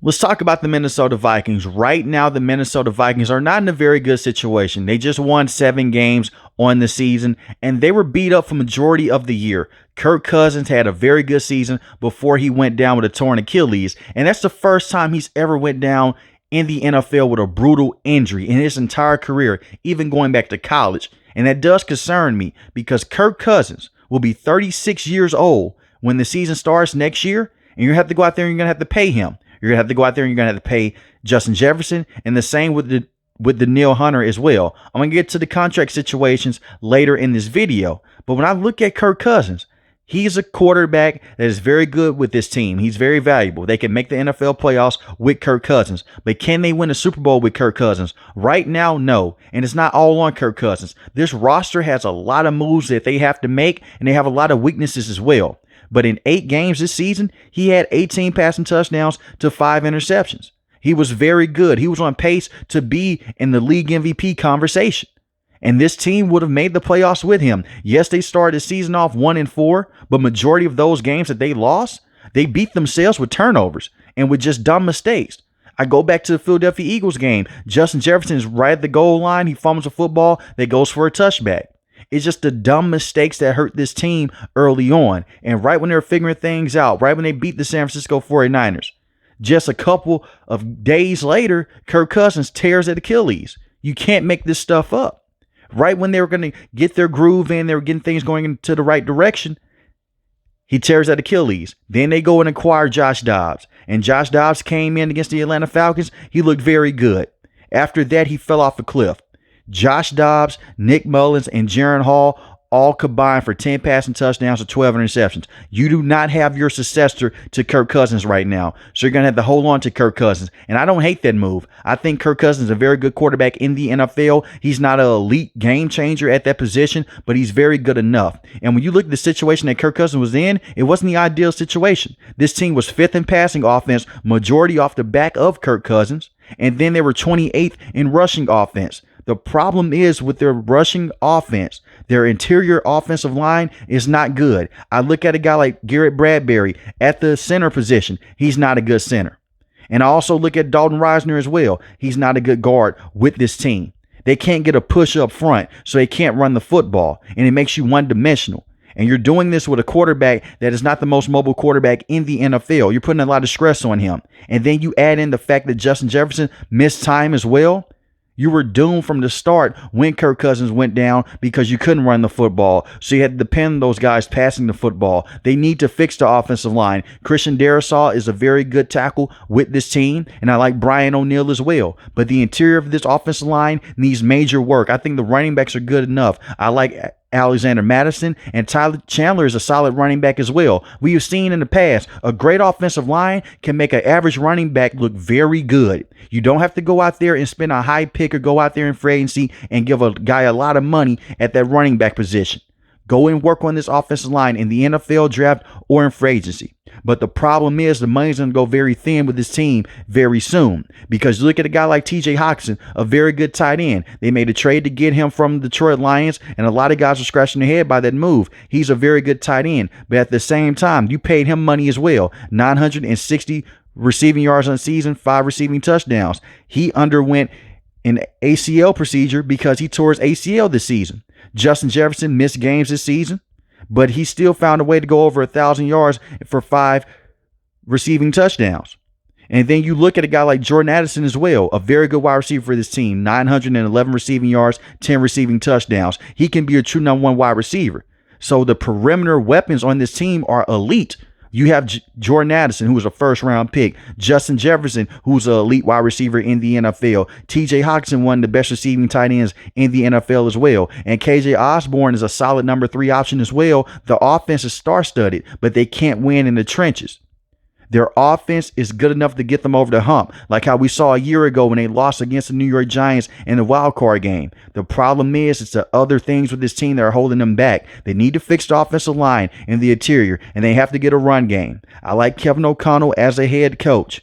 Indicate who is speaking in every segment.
Speaker 1: Let's talk about the Minnesota Vikings. Right now, the Minnesota Vikings are not in a very good situation. They just won 7 games on the season, and they were beat up for majority of the year. Kirk Cousins had a very good season before he went down with a torn Achilles, and that's the first time he's ever went down in the NFL with a brutal injury in his entire career, even going back to college. And that does concern me because Kirk Cousins will be 36 years old when the season starts next year, and you have to go out there and you're going to have to pay him. You're going to have to go out there and you're going to have to pay Justin Jefferson, and the same with the Neil Hunter as well. I'm going to get to the contract situations later in this video. But when I look at Kirk Cousins, he's a quarterback that is very good with this team. He's very valuable. They can make the NFL playoffs with Kirk Cousins. But can they win a Super Bowl with Kirk Cousins? Right now, no. And it's not all on Kirk Cousins. This roster has a lot of moves that they have to make, and they have a lot of weaknesses as well. But in 8 games this season, he had 18 passing touchdowns to 5 interceptions. He was very good. He was on pace to be in the league MVP conversation. And this team would have made the playoffs with him. Yes, they started the season off 1-4, but majority of those games that they lost, they beat themselves with turnovers and with just dumb mistakes. I go back to the Philadelphia Eagles game. Justin Jefferson is right at the goal line. He fumbles a football that goes for a touchback. It's just the dumb mistakes that hurt this team early on. And right when they were figuring things out, right when they beat the San Francisco 49ers, just a couple of days later, Kirk Cousins tears at Achilles. You can't make this stuff up. Right when they were going to get their groove in, they were getting things going into the right direction, he tears at Achilles. Then they go and acquire Josh Dobbs. And Josh Dobbs came in against the Atlanta Falcons. He looked very good. After that, he fell off a cliff. Josh Dobbs, Nick Mullins, and Jaron Hall all combined for 10 passing touchdowns and 12 interceptions. You do not have your successor to Kirk Cousins right now. So you're going to have to hold on to Kirk Cousins. And I don't hate that move. I think Kirk Cousins is a very good quarterback in the NFL. He's not an elite game changer at that position, but he's very good enough. And when you look at the situation that Kirk Cousins was in, it wasn't the ideal situation. This team was 5th in passing offense, majority off the back of Kirk Cousins. And then they were 28th in rushing offense. The problem is with their rushing offense, their interior offensive line is not good. I look at a guy like Garrett Bradbury at the center position. He's not a good center. And I also look at Dalton Risner as well. He's not a good guard with this team. They can't get a push up front, so they can't run the football, and it makes you one-dimensional. And you're doing this with a quarterback that is not the most mobile quarterback in the NFL. You're putting a lot of stress on him. And then you add in the fact that Justin Jefferson missed time as well. You were doomed from the start when Kirk Cousins went down because you couldn't run the football. So you had to depend on those guys passing the football. They need to fix the offensive line. Christian Darrisaw is a very good tackle with this team, and I like Brian O'Neill as well. But the interior of this offensive line needs major work. I think the running backs are good enough. I like Alexander Madison, and Tyler Chandler is a solid running back as well. We have seen in the past, a great offensive line can make an average running back look very good. You don't have to go out there and spend a high pick or go out there in free agency and give a guy a lot of money at that running back position. Go and work on this offensive line in the NFL draft or in free agency. But the problem is the money's going to go very thin with this team very soon. Because you look at a guy like TJ Hockenson, a very good tight end. They made a trade to get him from the Detroit Lions, and a lot of guys are scratching their head by that move. He's a very good tight end. But at the same time, you paid him money as well. 960 receiving yards on the season, 5 receiving touchdowns. He underwent an ACL procedure because he tore his ACL this season. Justin Jefferson missed games this season, but he still found a way to go over 1,000 yards for 5 receiving touchdowns. And then you look at a guy like Jordan Addison as well, a very good wide receiver for this team, 911 receiving yards, 10 receiving touchdowns. He can be a true number 1 wide receiver. So the perimeter weapons on this team are elite. You have Jordan Addison, who was a first-round pick. Justin Jefferson, who's an elite wide receiver in the NFL. TJ Hockenson, one of the best receiving tight ends in the NFL as well. And KJ Osborne is a solid number 3 option as well. The offense is star-studded, but they can't win in the trenches. Their offense is good enough to get them over the hump, like how we saw a year ago when they lost against the New York Giants in the wild card game. The problem is it's the other things with this team that are holding them back. They need to fix the offensive line and the interior, and they have to get a run game. I like Kevin O'Connell as a head coach,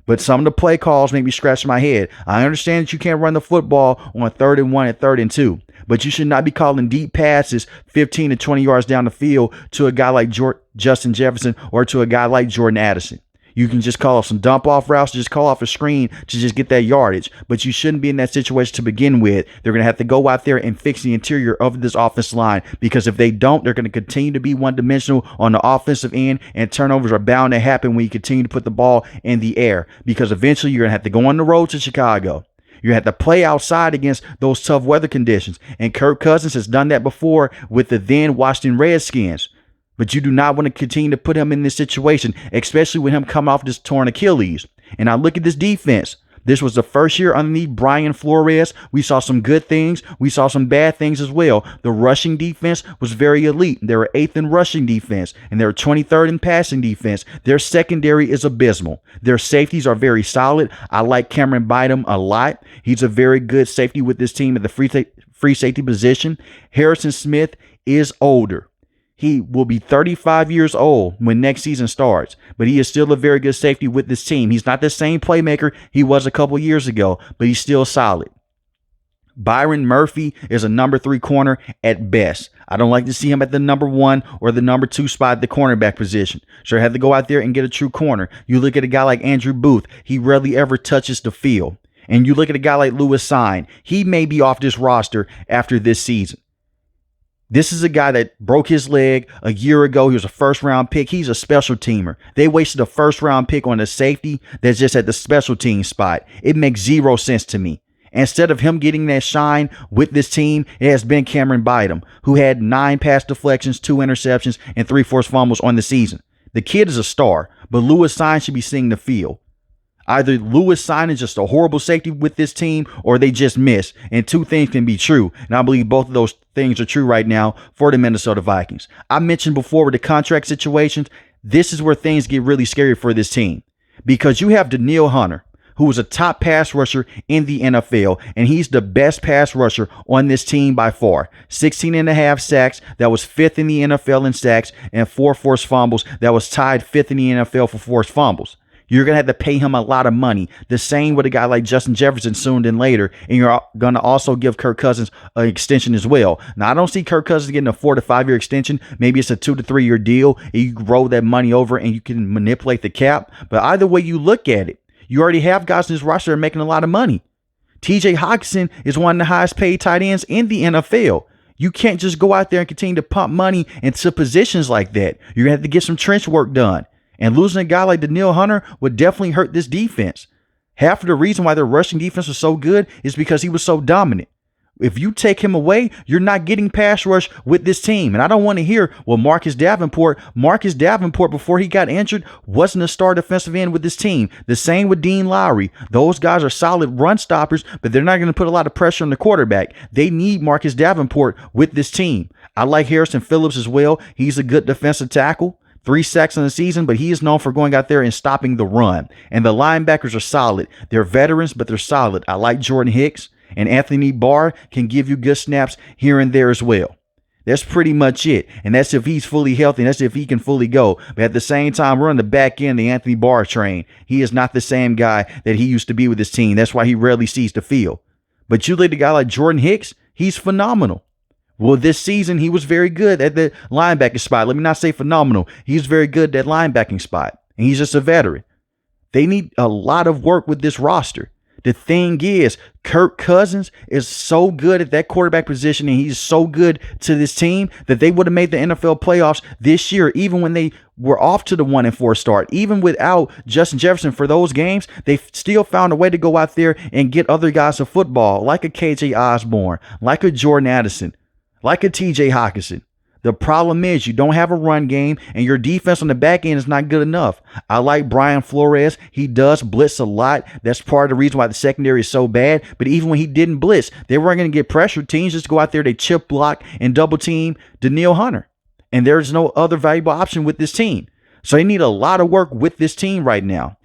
Speaker 1: but some of the play calls make me scratch my head. I understand that you can't run the football on 3rd and 1 and 3rd and 2. But you should not be calling deep passes 15 to 20 yards down the field to a guy like Justin Jefferson or to a guy like Jordan Addison. You can just call off some dump off routes, just call off a screen to just get that yardage. But you shouldn't be in that situation to begin with. They're going to have to go out there and fix the interior of this offensive line, because if they don't, they're going to continue to be one-dimensional on the offensive end, and turnovers are bound to happen when you continue to put the ball in the air, because eventually you're going to have to go on the road to Chicago. You have to play outside against those tough weather conditions. And Kirk Cousins has done that before with the then Washington Redskins. But you do not want to continue to put him in this situation, especially with him coming off this torn Achilles. And I look at this defense. This was the first year underneath Brian Flores. We saw some good things. We saw some bad things as well. The rushing defense was very elite. They were 8th in rushing defense, and they were 23rd in passing defense. Their secondary is abysmal. Their safeties are very solid. I like Cameron Bynum a lot. He's a very good safety with this team at the free safety position. Harrison Smith is older. He will be 35 years old when next season starts, but he is still a very good safety with this team. He's not the same playmaker he was a couple years ago, but he's still solid. Byron Murphy is a number 3 corner at best. I don't like to see him at the number 1 or the number 2 spot at the cornerback position. Sure, have to go out there and get a true corner. You look at a guy like Andrew Booth, he rarely ever touches the field. And you look at a guy like Lewis Sine, he may be off this roster after this season. This is a guy that broke his leg a year ago. He was a first-round pick. He's a special teamer. They wasted a first-round pick on a safety that's just at the special team spot. It makes zero sense to me. Instead of him getting that shine with this team, it has been Cameron Bynum, who had 9 pass deflections, 2 interceptions, and 3 forced fumbles on the season. The kid is a star, but Lewis Sine should be seeing the field. Either Lewis Sine is just a horrible safety with this team, or they just miss. And 2 things can be true. And I believe both of those things are true right now for the Minnesota Vikings. I mentioned before with the contract situations, this is where things get really scary for this team. Because you have Danielle Hunter, who is a top pass rusher in the NFL, and he's the best pass rusher on this team by far. 16.5 sacks, that was 5th in the NFL in sacks, and 4 forced fumbles, that was tied 5th in the NFL for forced fumbles. You're going to have to pay him a lot of money. The same with a guy like Justin Jefferson soon and later. And you're going to also give Kirk Cousins an extension as well. Now, I don't see Kirk Cousins getting a 4 to 5 year extension. Maybe it's a 2 to 3 year deal. And you roll that money over and you can manipulate the cap. But either way you look at it, you already have guys in this roster that are making a lot of money. TJ Hockenson is one of the highest paid tight ends in the NFL. You can't just go out there and continue to pump money into positions like that. You're going to have to get some trench work done. And losing a guy like Danielle Hunter would definitely hurt this defense. Half of the reason why their rushing defense was so good is because he was so dominant. If you take him away, you're not getting pass rush with this team. And I don't want to hear, well, Marcus Davenport, before he got injured, wasn't a star defensive end with this team. The same with Dean Lowry. Those guys are solid run stoppers, but they're not going to put a lot of pressure on the quarterback. They need Marcus Davenport with this team. I like Harrison Phillips as well. He's a good defensive tackle. 3 sacks in the season, but he is known for going out there and stopping the run. And the linebackers are solid. They're veterans, but they're solid. I like Jordan Hicks, and Anthony Barr can give you good snaps here and there as well. That's pretty much it. And that's if he's fully healthy, and that's if he can fully go. But at the same time, we're on the back end of the Anthony Barr train. He is not the same guy that he used to be with his team. That's why he rarely sees the field. But you look at a guy like Jordan Hicks, he's phenomenal. Well, this season, he was very good at the linebacker spot. Let me not say phenomenal. He's very good at linebacking spot. And he's just a veteran. They need a lot of work with this roster. The thing is, Kirk Cousins is so good at that quarterback position, and he's so good to this team that they would have made the NFL playoffs this year, even when they were off to the 1-4 start. Even without Justin Jefferson for those games, they still found a way to go out there and get other guys of football, like a KJ Osborne, like a Jordan Addison, like a TJ Hockenson. The problem is you don't have a run game, and your defense on the back end is not good enough. I like Brian Flores. He does blitz a lot. That's part of the reason why the secondary is so bad. But even when he didn't blitz, they weren't going to get pressure. Teams just go out there, they chip block and double team Danielle Hunter. And there's no other valuable option with this team. So they need a lot of work with this team right now.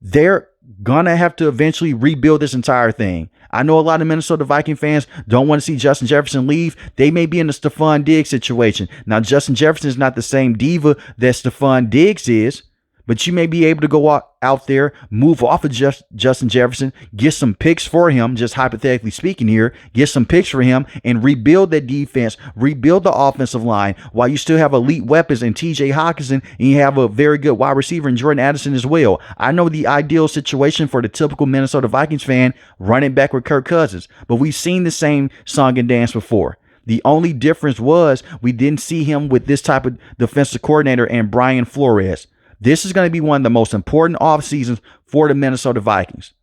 Speaker 1: They're going to have to eventually rebuild this entire thing. I know a lot of Minnesota Viking fans don't want to see Justin Jefferson leave. They may be in the Stephon Diggs situation. Now, Justin Jefferson is not the same diva that Stephon Diggs is, But you may be able to go out there, move off of Justin Jefferson, get some picks for him, just hypothetically speaking here, get some picks for him and rebuild that defense, rebuild the offensive line while you still have elite weapons in TJ Hawkinson and you have a very good wide receiver in Jordan Addison as well. I know the ideal situation for the typical Minnesota Vikings fan running back with Kirk Cousins, but we've seen the same song and dance before. The only difference was we didn't see him with this type of defensive coordinator and Brian Flores. This is going to be one of the most important off seasons for the Minnesota Vikings.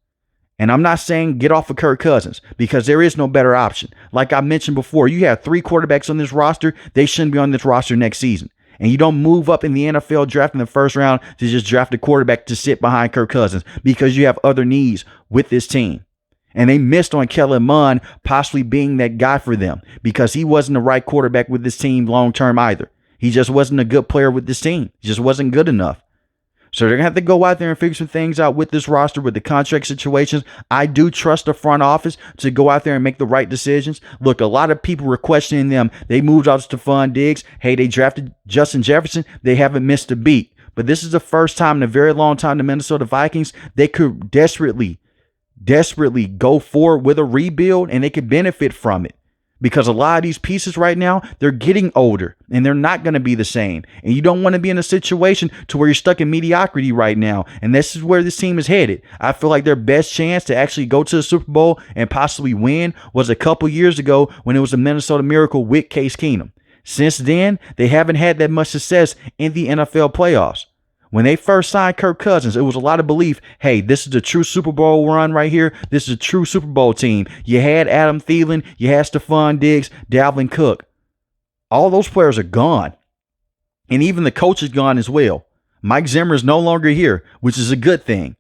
Speaker 1: And I'm not saying get off of Kirk Cousins because there is no better option. Like I mentioned before, you have 3 quarterbacks on this roster. They shouldn't be on this roster next season. And you don't move up in the NFL draft in the first round to just draft a quarterback to sit behind Kirk Cousins because you have other needs with this team. And they missed on Kellen Mond possibly being that guy for them because he wasn't the right quarterback with this team long term either. He just wasn't a good player with this team. He just wasn't good enough. So they're going to have to go out there and figure some things out with this roster, with the contract situations. I do trust the front office to go out there and make the right decisions. Look, a lot of people were questioning them. They moved out to Stephon Diggs. Hey, they drafted Justin Jefferson. They haven't missed a beat. But this is the first time in a very long time the Minnesota Vikings, they could desperately go forward with a rebuild and they could benefit from it. Because a lot of these pieces right now, they're getting older and they're not going to be the same. And you don't want to be in a situation to where you're stuck in mediocrity right now. And this is where this team is headed. I feel like their best chance to actually go to the Super Bowl and possibly win was a couple years ago when it was the Minnesota Miracle with Case Keenum. Since then, they haven't had that much success in the NFL playoffs. When they first signed Kirk Cousins, it was a lot of belief. Hey, this is the true Super Bowl run right here. This is a true Super Bowl team. You had Adam Thielen. You had Stephon Diggs, Dalvin Cook. All those players are gone. And even the coach is gone as well. Mike Zimmer is no longer here, which is a good thing.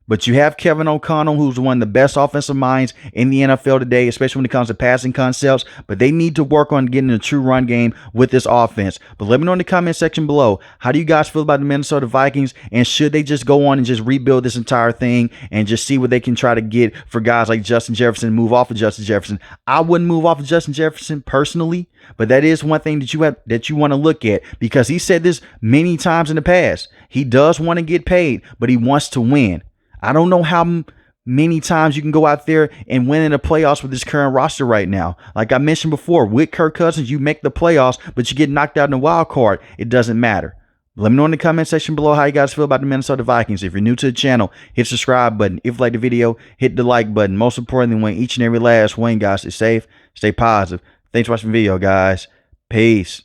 Speaker 1: But you have Kevin O'Connell, who's one of the best offensive minds in the NFL today, especially when it comes to passing concepts. But they need to work on getting a true run game with this offense. But let me know in the comment section below, how do you guys feel about the Minnesota Vikings? And should they just go on and just rebuild this entire thing and just see what they can try to get for guys like Justin Jefferson, move off of Justin Jefferson? I wouldn't move off of Justin Jefferson personally, but that is one thing that you want to look at because he said this many times in the past. He does want to get paid, but he wants to win. I don't know how many times you can go out there and win in the playoffs with this current roster right now. Like I mentioned before, with Kirk Cousins, you make the playoffs, but you get knocked out in the wild card. It doesn't matter. Let me know in the comment section below how you guys feel about the Minnesota Vikings. If you're new to the channel, hit the subscribe button. If you like the video, hit the like button. Most importantly, when each and every last one, guys, stay safe, stay positive. Thanks for watching the video, guys. Peace.